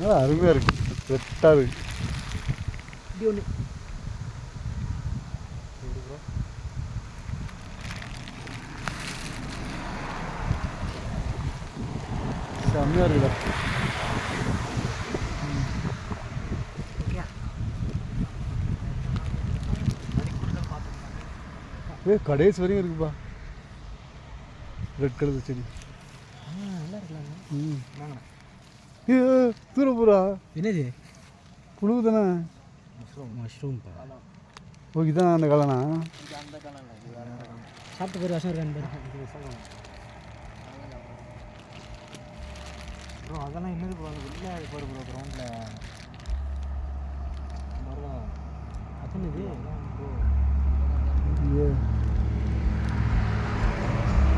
அருமையாக இருக்கு, ரெட்டாக இருக்கு. இப்படி ஒன்று செம்மையாக இருக்குதா. கடைசி வரையும் இருக்குப்பா ரெட் கலர் செடி. நல்லா இருக்கலாங்க. தூரப்பூரா என்னது புழுவு தானே? மஷ்ரூம் ஓகே தான் அந்த கலனா சாப்பிட்டு பேர் வருஷம் இருக்கான்னு ப்ரோ. அதெல்லாம் என்னது ப்ரோ அந்த வெளில போகிற ப்ரோ கிரவுண்டில் அத்தனது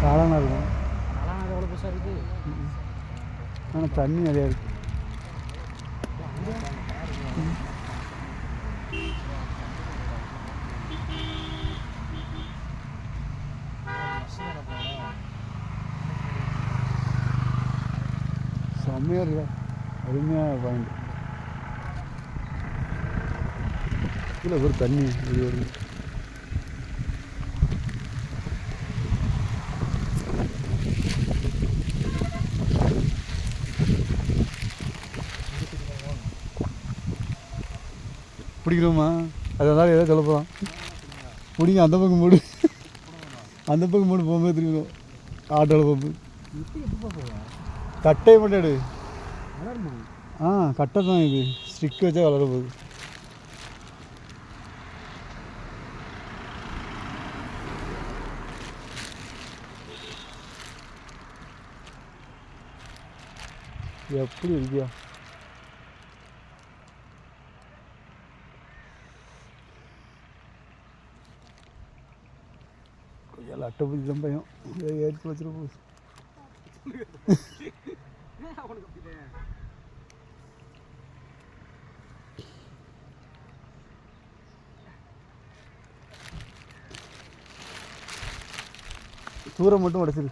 காளானா இருக்கும். அதெல்லாம் அது எவ்வளோ பெருசாக இருக்குது. ஆனால் தண்ணி நிறையா இருக்குது. செம்மையாக இருக்குதா, அருமையாக பாயிண்ட். இல்லை ஒரு தண்ணி இது வருது. பிடிக்கிறோமா? அதனால ஏதோ சொல்ல போகலாம். பிடிங்க அந்த பக்கம் மூடு, அந்த பக்கம் மூடு போகும்போது திரும்பிடும் ஆட்டோவில் போகும்போது. கட்டையை மட்டும் எடு. கட்டை தான் இது, ஸ்டிக் வச்சா வளர போகுது. எப்படி இருக்கியா? கொஞ்சம் அட்டை பற்றி தான் பயம், ஏற்றி வச்சிட போகுது. தூரம் மட்டும் உடச்சிரு.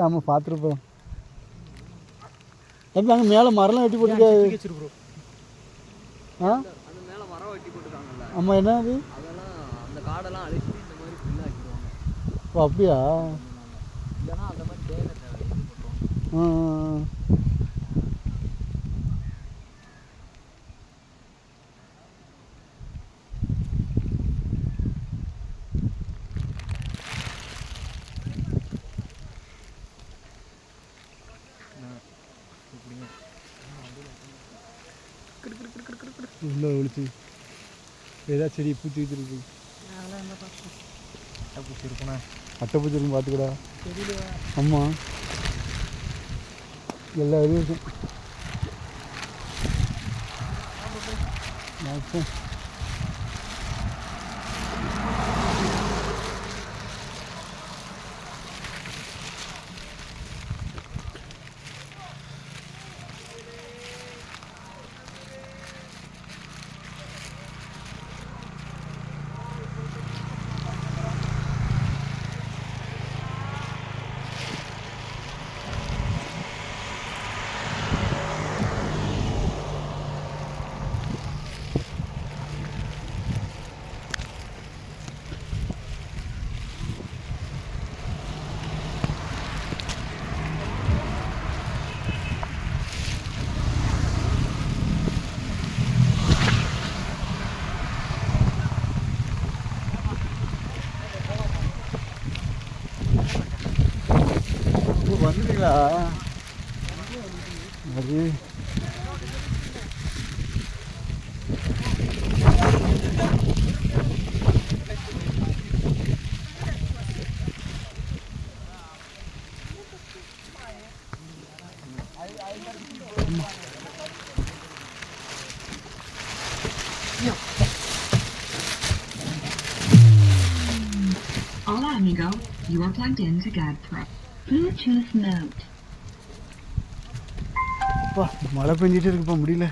ஆமாம் பார்த்துருப்போம். தம்பி அங்கே மேலே மரம்லாம் வெட்டி போட்டுருக்காரு. ஆமாம் என்ன அது? அந்த காடெல்லாம் அழிச்சு இந்த மாதிரி புல்லாக்கிடுவாங்க. ஓ அப்படியா? இல்லைன்னா அந்த மாதிரி தேவை உள்ள ஒழிச்சு ஏதாவது செடி பூச்சி வச்சுருக்கு. பூச்சி இருக்குண்ணா, அட்டைப்பூச்சி இருக்கும் பார்த்துக்கடா. ஆமாம் எல்லா இதுவும் இருக்கும். வந்துட்டீங்களா? அது Hola amigo, you are plugged into GadPro. Bluetooth mode. மழை பெஞ்சிட்டு இருக்குப்பா, முடியல.